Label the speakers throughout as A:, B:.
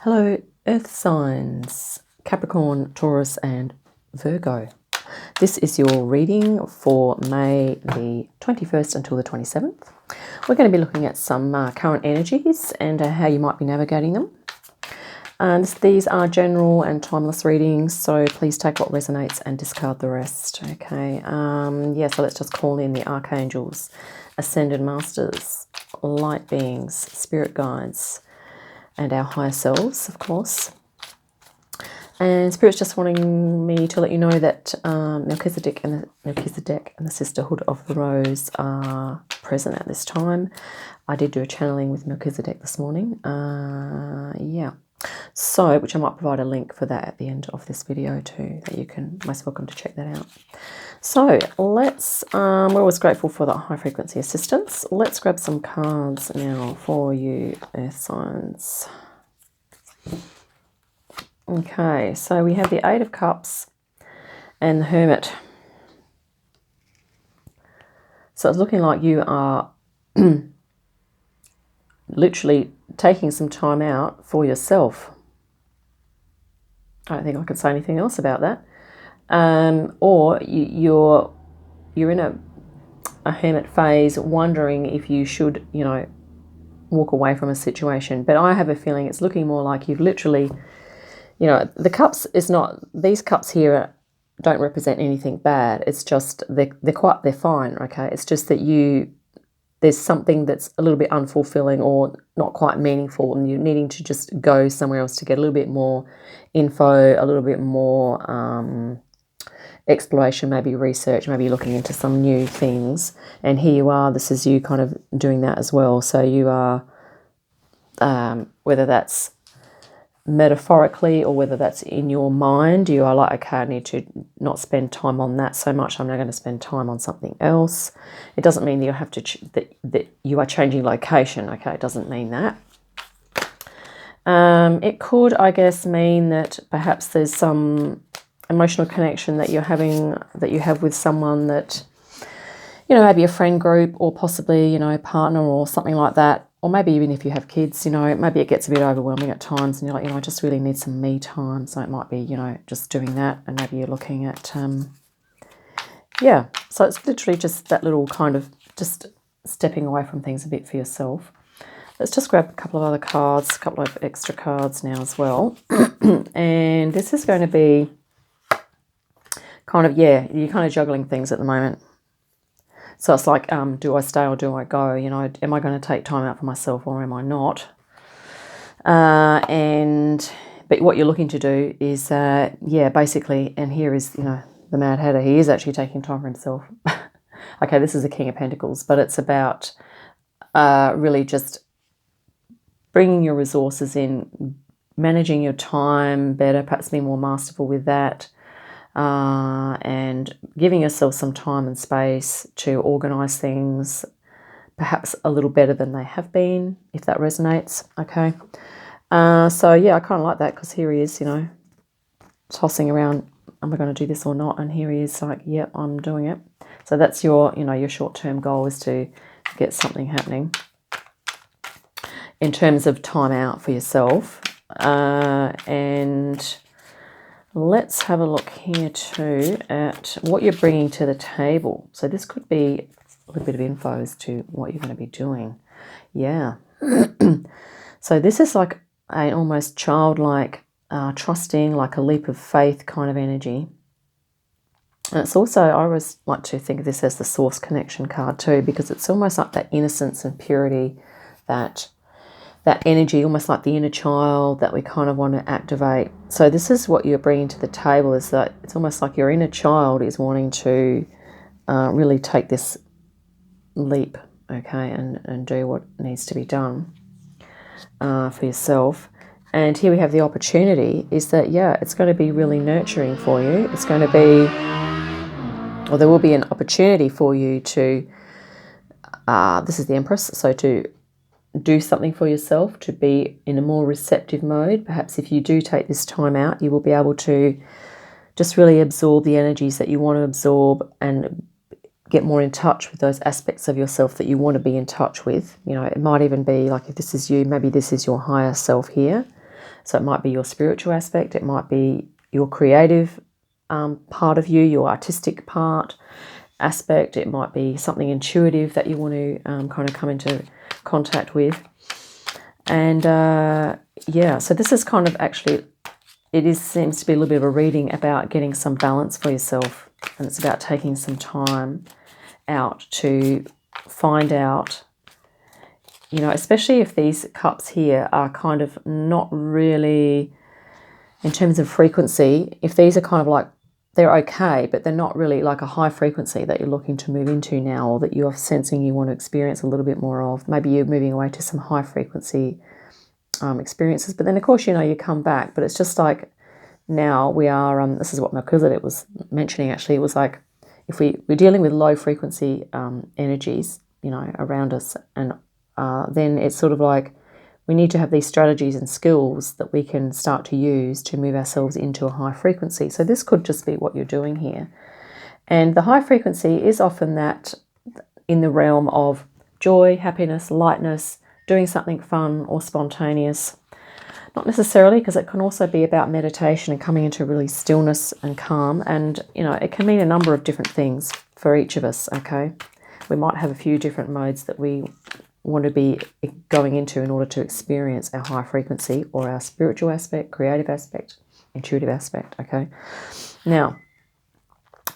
A: Hello, Earth signs, Capricorn, Taurus, and Virgo. This is your reading for May the 21st until the 27th. We're going to be looking at some current energies and how you might be navigating them. And these are general and timeless readings, so please take what resonates and discard the rest. Okay, so let's just call in the archangels, ascended masters, light beings, spirit guides, and our higher selves, of course. And Spirit's just wanting me to let you know that Melchizedek and the Sisterhood of the Rose are present at this time. I did do a channeling with Melchizedek this morning. So, which I might provide a link for that at the end of this video too, that you can, most welcome to check that out. So let's, we're always grateful for that high frequency assistance. Let's grab some cards now for you, Earth signs. Okay, so we have the Eight of Cups and the Hermit. So it's looking like you are literally taking some time out for yourself. I don't think I can say anything else about that. Or you're in a hermit phase, wondering if you should, walk away from a situation. But I have a feeling it's looking more like you've literally, the cups is not, these cups here don't represent anything bad. It's just they're fine. Okay, it's just that there's something that's a little bit unfulfilling or not quite meaningful, and you're needing to just go somewhere else to get a little bit more info, a little bit more exploration, maybe research, maybe looking into some new things. And here you are, this is you kind of doing that as well. So you are, whether that's metaphorically or whether that's in your mind, you are like, okay, I need to not spend time on that so much. I'm now going to spend time on something else. It doesn't mean that you have to that you are changing location. Okay, it doesn't mean that. It could, I guess, mean that perhaps there's some emotional connection that you have with someone that, maybe a friend group or possibly, a partner or something like that. Or maybe even if you have kids, maybe it gets a bit overwhelming at times and you're like, I just really need some me time. So it might be, just doing that. And maybe you're looking at, So it's literally just that little kind of just stepping away from things a bit for yourself. Let's just grab a couple of other cards, a couple of extra cards now as well. And this is going to be kind of, you're kind of juggling things at the moment. So it's like, do I stay or do I go? Am I going to take time out for myself or am I not? But what you're looking to do is, basically, and here is, the Mad Hatter. He is actually taking time for himself. Okay, this is the King of Pentacles, but it's about really just bringing your resources in, managing your time better, perhaps being more masterful with that. And giving yourself some time and space to organise things perhaps a little better than they have been, if that resonates. Okay. I kind of like that because here he is, tossing around, am I going to do this or not? And here he is like, yeah, I'm doing it. So that's your, your short-term goal is to get something happening in terms of time out for yourself. And let's have a look here too at what you're bringing to the table. So this could be a little bit of info as to what you're going to be doing. Yeah. So this is like an almost childlike, trusting, like a leap of faith kind of energy. And it's also, I always like to think of this as the source connection card too, because it's almost like that innocence and purity, that energy, almost like the inner child that we kind of want to activate. So this is what you're bringing to the table, is that it's almost like your inner child is wanting to really take this leap, okay, and do what needs to be done for yourself. And here we have the opportunity is that, it's going to be really nurturing for you. It's going to be, or there will be an opportunity for you to, this is the Empress, so to do something for yourself, to be in a more receptive mode. Perhaps if you do take this time out, you will be able to just really absorb the energies that you want to absorb and get more in touch with those aspects of yourself that you want to be in touch with. It might even be like, if this is you, maybe this is your higher self here. So it might be your spiritual aspect, it might be your creative part of you, your artistic aspect, it might be something intuitive that you want to kind of come into contact with. And yeah, so this is kind of actually, seems to be a little bit of a reading about getting some balance for yourself, and it's about taking some time out to find out, you know, especially if these cups here are kind of not really, in terms of frequency, if these are kind of like, they're okay, but they're not really like a high frequency that you're looking to move into now, or that you're sensing you want to experience a little bit more of. Maybe you're moving away to some high frequency experiences, but then of course, you know, you come back. But it's just like now we are, this is what Melchizedek was mentioning actually, it was like, if we're dealing with low frequency energies, you know, around us, and then it's sort of like we need to have these strategies and skills that we can start to use to move ourselves into a high frequency. So this could just be what you're doing here. And the high frequency is often that in the realm of joy, happiness, lightness, doing something fun or spontaneous. Not necessarily, because it can also be about meditation and coming into really stillness and calm. And, you know, it can mean a number of different things for each of us, okay? We might have a few different modes that we want to be going into in order to experience our high frequency, or our spiritual aspect, creative aspect, intuitive aspect, okay? Now,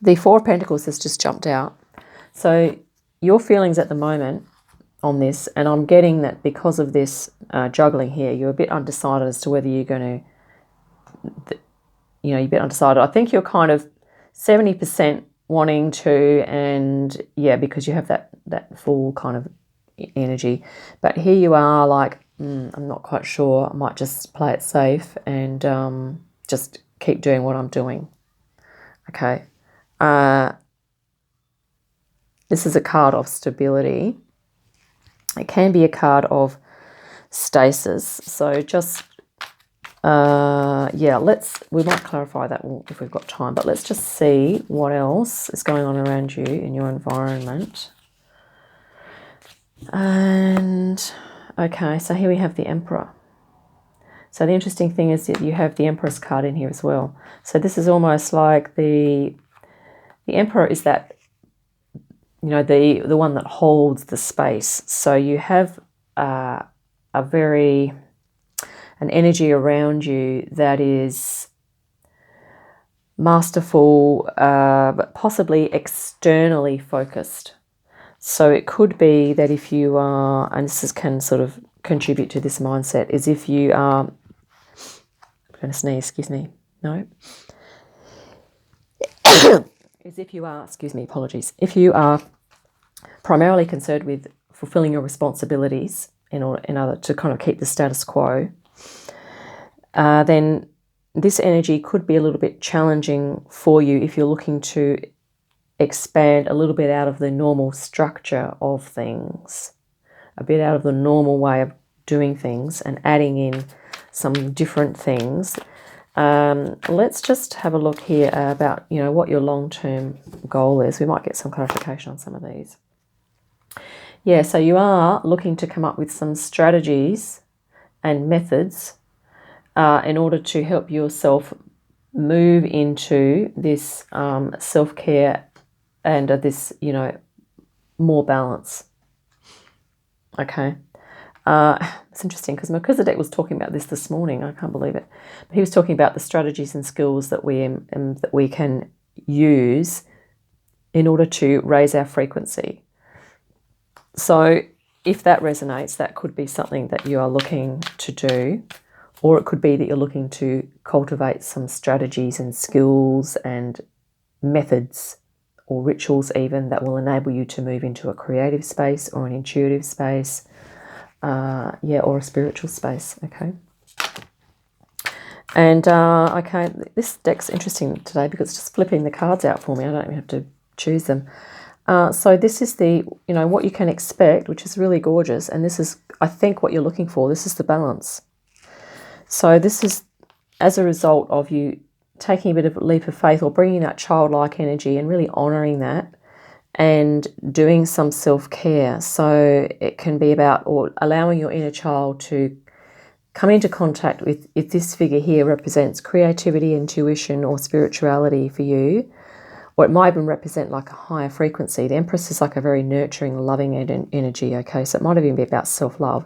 A: the Four of Pentacles has just jumped out. So your feelings at the moment on this, and I'm getting that because of this juggling here, you're a bit undecided as to whether you're going to, you know, you're a bit undecided. I think you're kind of 70% wanting to, and yeah, because you have that full kind of energy. But here you are like, I'm not quite sure. I might just play it safe and just keep doing what I'm doing. Okay. This is a card of stability. It can be a card of stasis. So just, yeah, we might clarify that if we've got time, but let's just see what else is going on around you in your environment. And okay, so here we have the Emperor. So the interesting thing is that you have the Empress card in here as well. So this is almost like the Emperor is that, you know, the one that holds the space. So you have an energy around you that is masterful, but possibly externally focused. So it could be that if you are, and can sort of contribute to this mindset, is if you are, I'm going to sneeze, excuse me, no. Is if you are, excuse me, apologies. If you are primarily concerned with fulfilling your responsibilities in order to kind of keep the status quo, then this energy could be a little bit challenging for you if you're looking to expand a little bit out of the normal structure of things, a bit out of the normal way of doing things, and adding in some different things. Let's just have a look here about, you know, what your long-term goal is. We might get some clarification on some of these. Yeah, so you are looking to come up with some strategies and methods in order to help yourself move into this self-care and this, you know, more balance. Okay. It's interesting because Melchizedek was talking about this morning. I can't believe it. But he was talking about the strategies and skills that we can use in order to raise our frequency. So if that resonates, that could be something that you are looking to do, or it could be that you're looking to cultivate some strategies and skills and methods or rituals even that will enable you to move into a creative space or an intuitive space, yeah, or a spiritual space, okay? And, okay, this deck's interesting today because it's just flipping the cards out for me. I don't even have to choose them. So this is the, you know, what you can expect, which is really gorgeous. And this is, I think, what you're looking for. This is the balance. So this is as a result of you taking a bit of a leap of faith or bringing that childlike energy and really honouring that and doing some self-care. So it can be about or allowing your inner child to come into contact with, if this figure here represents creativity, intuition, or spirituality for you, or it might even represent like a higher frequency. The Empress is like a very nurturing, loving energy, okay? So it might even be about self-love.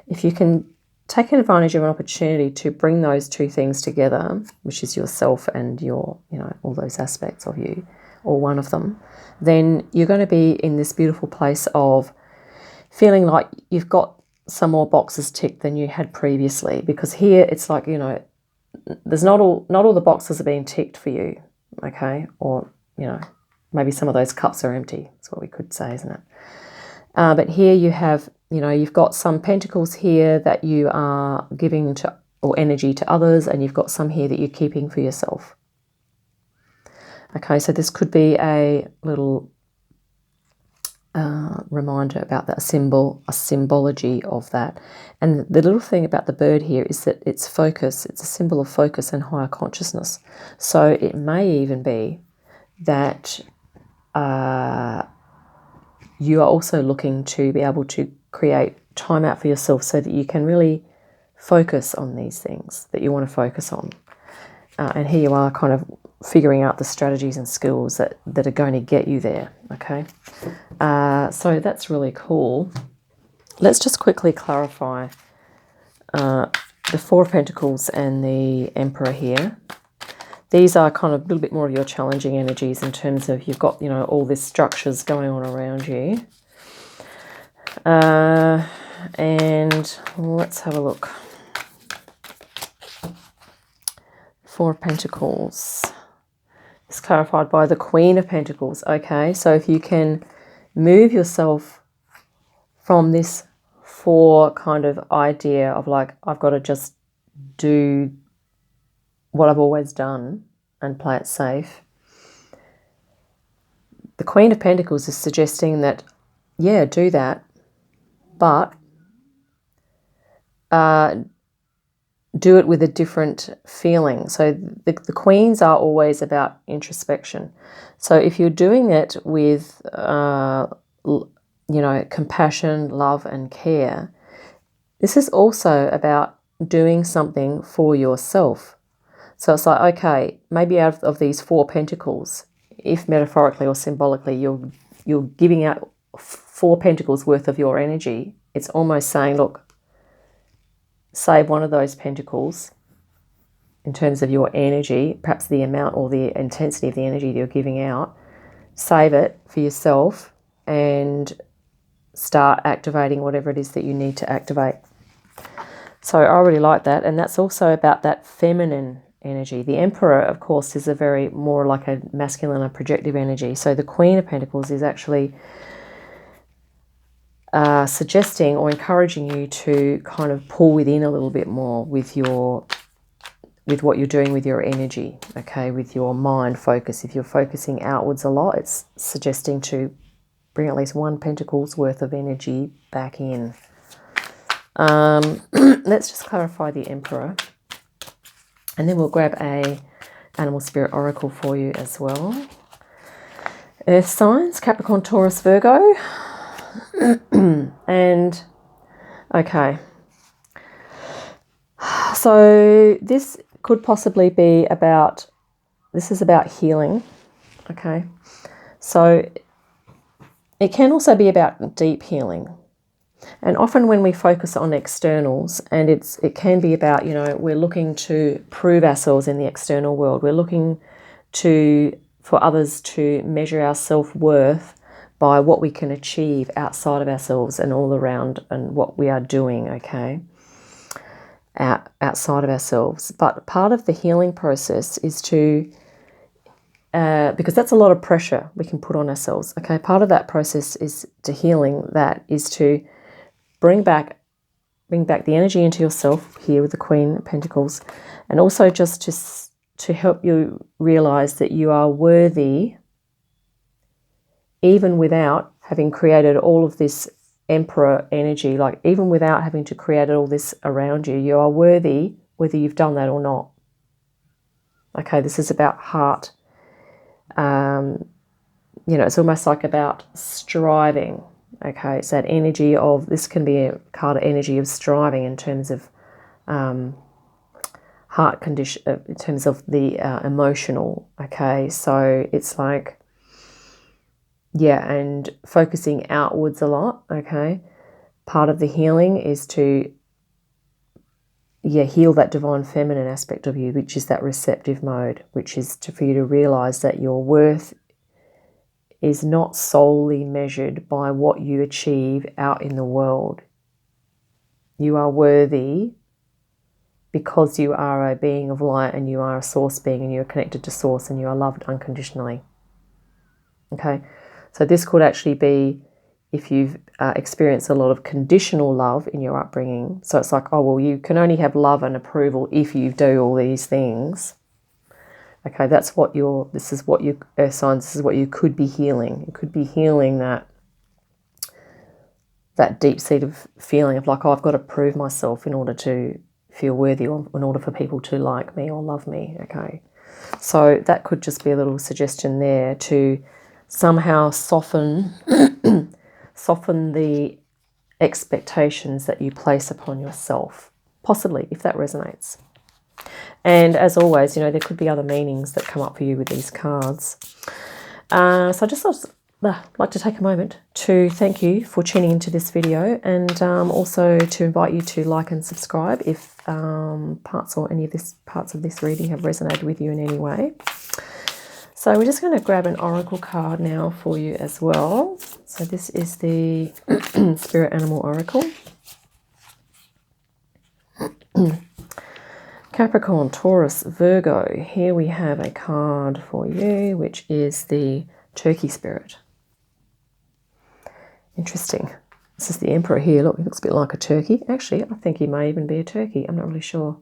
A: If you can take advantage of an opportunity to bring those two things together, which is yourself and your, all those aspects of you, or one of them, then you're going to be in this beautiful place of feeling like you've got some more boxes ticked than you had previously, because here it's like, there's not all the boxes are being ticked for you, okay? Or, maybe some of those cups are empty. That's what we could say, isn't it? But here you have, you've got some pentacles here that you are giving to, or energy to others, and you've got some here that you're keeping for yourself. Okay, so this could be a little reminder about that symbol, a symbology of that. And the little thing about the bird here is that it's focus. It's a symbol of focus and higher consciousness. So it may even be that you are also looking to be able to create time out for yourself so that you can really focus on these things that you want to focus on. And here you are kind of figuring out the strategies and skills that are going to get you there, okay? So that's really cool. Let's just quickly clarify the Four of Pentacles and the Emperor here. These are kind of a little bit more of your challenging energies in terms of you've got, all these structures going on around you. And let's have a look. Four of Pentacles. It's clarified by the Queen of Pentacles. Okay, so if you can move yourself from this four kind of idea of like, I've got to just do what I've always done and play it safe. The Queen of Pentacles is suggesting that, yeah, do that, but do it with a different feeling. So the Queens are always about introspection. So if you're doing it with, compassion, love, and care, this is also about doing something for yourself. So it's like, okay, maybe out of these Four Pentacles, if metaphorically or symbolically you're giving out Four Pentacles worth of your energy, it's almost saying, look, save one of those pentacles in terms of your energy, perhaps the amount or the intensity of the energy that you're giving out, save it for yourself and start activating whatever it is that you need to activate. So I really like that. And that's also about that feminine energy. The Emperor, of course, is a very more like a masculine and projective energy. So the Queen of Pentacles is actually suggesting or encouraging you to kind of pull within a little bit more with what you're doing with your energy, okay, with your mind focus. If you're focusing outwards a lot, it's suggesting to bring at least one pentacle's worth of energy back in. Let's just clarify the Emperor. And then we'll grab a Animal Spirit Oracle for you as well. Earth signs, Capricorn, Taurus, Virgo. And, okay. So this could possibly be about, this is about healing, okay? So it can also be about deep healing. And often when we focus on externals, and it can be about, we're looking to prove ourselves in the external world. We're looking for others to measure our self-worth by what we can achieve outside of ourselves and all around and what we are doing, okay, outside of ourselves. But part of the healing process is to, because that's a lot of pressure we can put on ourselves, okay, part of that process is to healing, that is to bring back the energy into yourself here with the Queen of Pentacles, and also just to help you realize that you are worthy even without having created all of this Emperor energy, like even without having to create all this around you, you are worthy whether you've done that or not. Okay, this is about heart. It's almost like about striving. Okay, it's that energy of, this can be a card of energy of striving in terms of heart condition, in terms of the emotional. Okay, so it's like, yeah, and focusing outwards a lot. Okay, part of the healing is to, yeah, heal that divine feminine aspect of you, which is that receptive mode, which is for you to realize that your worth is not solely measured by what you achieve out in the world. You are worthy because you are a being of light, and you are a source being, and you are connected to source, and you are loved unconditionally. Okay, so this could actually be if you've experienced a lot of conditional love in your upbringing. So it's like, oh, well, you can only have love and approval if you do all these things. Okay, that's what this is what you, earth signs, this is what you could be healing. It could be healing that deep-seated feeling of like, oh, I've got to prove myself in order to feel worthy, or in order for people to like me or love me. Okay, so that could just be a little suggestion there to somehow soften the expectations that you place upon yourself, possibly, if that resonates. And as always, there could be other meanings that come up for you with these cards. So I just like to take a moment to thank you for tuning into this video, and also to invite you to like and subscribe if parts of this reading have resonated with you in any way. So we're just going to grab an oracle card now for you as well. So this is the Spirit Animal Oracle. Capricorn, Taurus, Virgo. Here we have a card for you, which is the Turkey Spirit. Interesting. This is the Emperor here. Look, he looks a bit like a turkey. Actually, I think he may even be a turkey. I'm not really sure.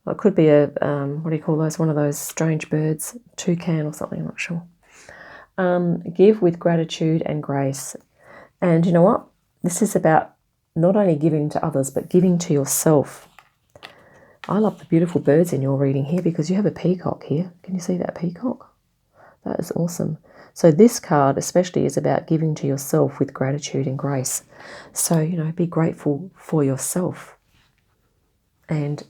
A: Well, it could be a, what do you call those? One of those strange birds, toucan or something, I'm not sure. Give with gratitude and grace. And you know what? This is about not only giving to others, but giving to yourself. I love the beautiful birds in your reading here, because you have a peacock here. Can you see that peacock? That is awesome. So this card especially is about giving to yourself with gratitude and grace. So, be grateful for yourself, and,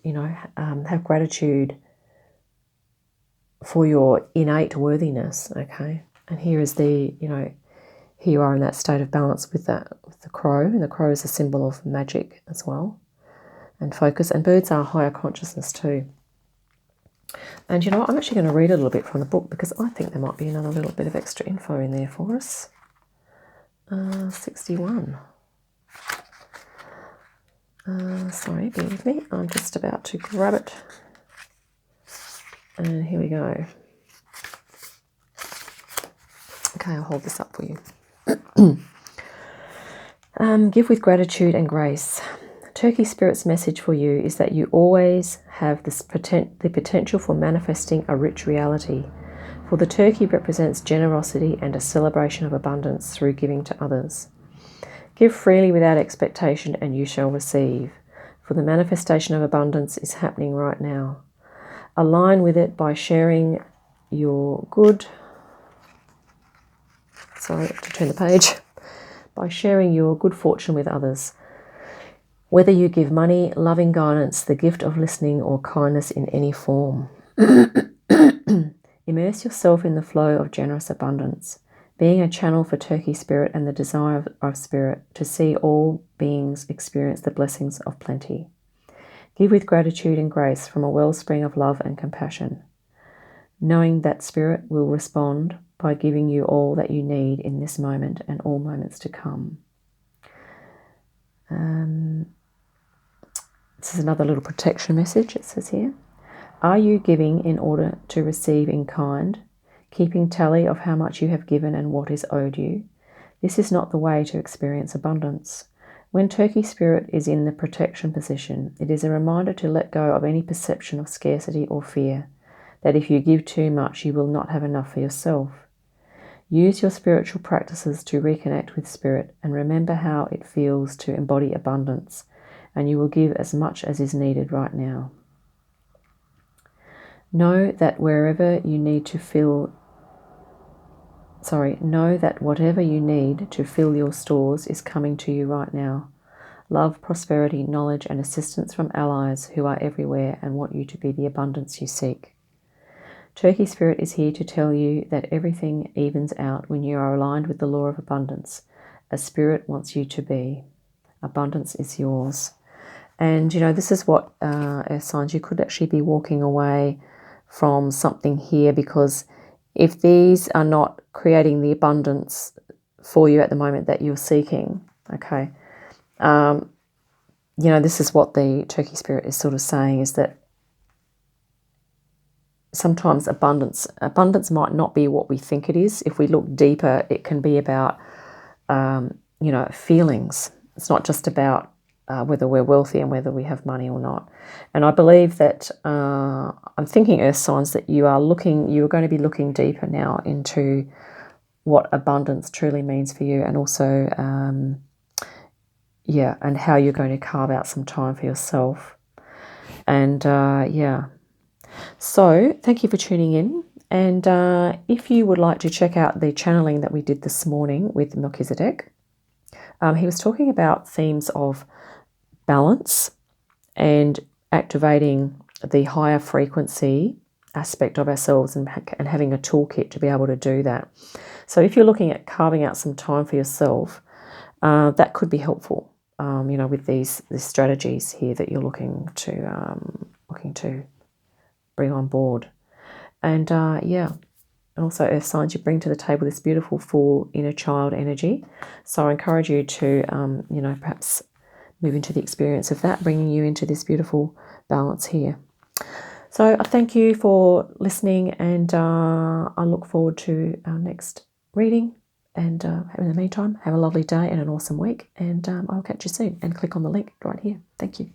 A: have gratitude for your innate worthiness, okay? And here is the, here you are in that state of balance with the crow, and the crow is a symbol of magic as well, and focus, and birds are higher consciousness too. And you know what, I'm actually going to read a little bit from the book, because I think there might be another little bit of extra info in there for us. 61. Sorry, bear with me. I'm just about to grab it. And here we go. Okay, I'll hold this up for you. Give with gratitude and grace. Turkey Spirit's message for you is that you always have the potential for manifesting a rich reality. For the turkey represents generosity and a celebration of abundance through giving to others. Give freely without expectation, and you shall receive. For the manifestation of abundance is happening right now. Align with it by sharing your good... Sorry, I have to turn the page. By sharing your good fortune with others. Whether you give money, loving guidance, the gift of listening, or kindness in any form. Immerse yourself in the flow of generous abundance, being a channel for Turkey Spirit and the desire of Spirit to see all beings experience the blessings of plenty. Give with gratitude and grace from a wellspring of love and compassion, knowing that Spirit will respond by giving you all that you need in this moment and all moments to come. This is another little protection message, it says here. Are you giving in order to receive in kind, keeping tally of how much you have given and what is owed you? This is not the way to experience abundance. When Turkey Spirit is in the protection position, it is a reminder to let go of any perception of scarcity or fear, that if you give too much, you will not have enough for yourself. Use your spiritual practices to reconnect with Spirit and remember how it feels to embody abundance, and you will give as much as is needed right now. Know that whatever you need to fill your stores is coming to you right now. love, prosperity, knowledge, and assistance from allies who are everywhere and want you to be the abundance you seek. Turkey Spirit is here to tell you that everything evens out when you are aligned with the law of abundance, as Spirit wants you to be. Abundance is yours. And, you know, this is what, Earth signs, you could actually be walking away from something here, because if these are not creating the abundance for you at the moment that you're seeking, okay, you know, this is what the Turkey Spirit is sort of saying, is that sometimes abundance might not be what we think it is. If we look deeper, it can be about, you know, feelings. It's not just about whether we're wealthy and whether we have money or not. And I believe that, I'm thinking, Earth signs, that you are going to be looking deeper now into what abundance truly means for you, and also, yeah, and how you're going to carve out some time for yourself. And yeah. So thank you for tuning in. And if you would like to check out the channeling that we did this morning with Melchizedek, he was talking about themes of balance and activating the higher frequency aspect of ourselves, and having a toolkit to be able to do that. So if you're looking at carving out some time for yourself, that could be helpful, you know, with these strategies here that you're looking to bring on board. And yeah, and also, Earth signs, you bring to the table this beautiful full inner child energy. So I encourage you to, you know, perhaps move into the experience of that, bringing you into this beautiful balance here. So I thank you for listening, and I look forward to our next reading. And in the meantime, have a lovely day and an awesome week, and I'll catch you soon. And click on the link right here. Thank you.